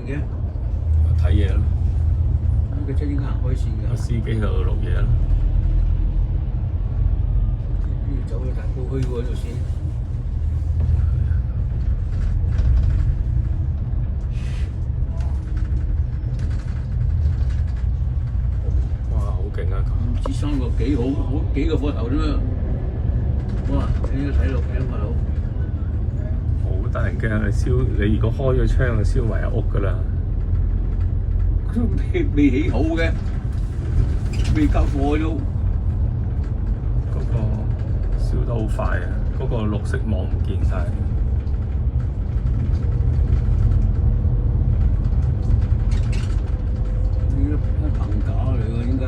嘅？睇嘢咯。佢出應該行開線㗎。個司機喺度錄嘢啦。要走去大埔墟嗰條線。哇！好勁啊！唔止3個幾好幾個火頭啫嘛。哇！你都睇到幾多火頭？好得人驚！你如果開咗窗就燒埋入屋㗎啦。佢都未起好嘅，未交貨都。嗰個燒得好快啊！嗰個綠色網唔見晒。呢啲棚架嚟㗎，應該。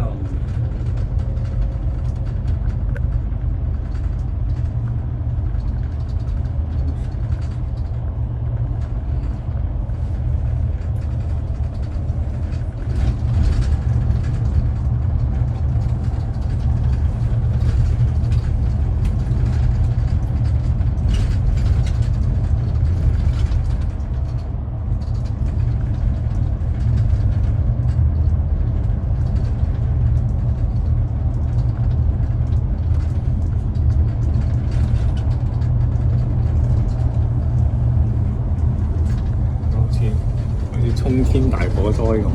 好似衝天大火災咁。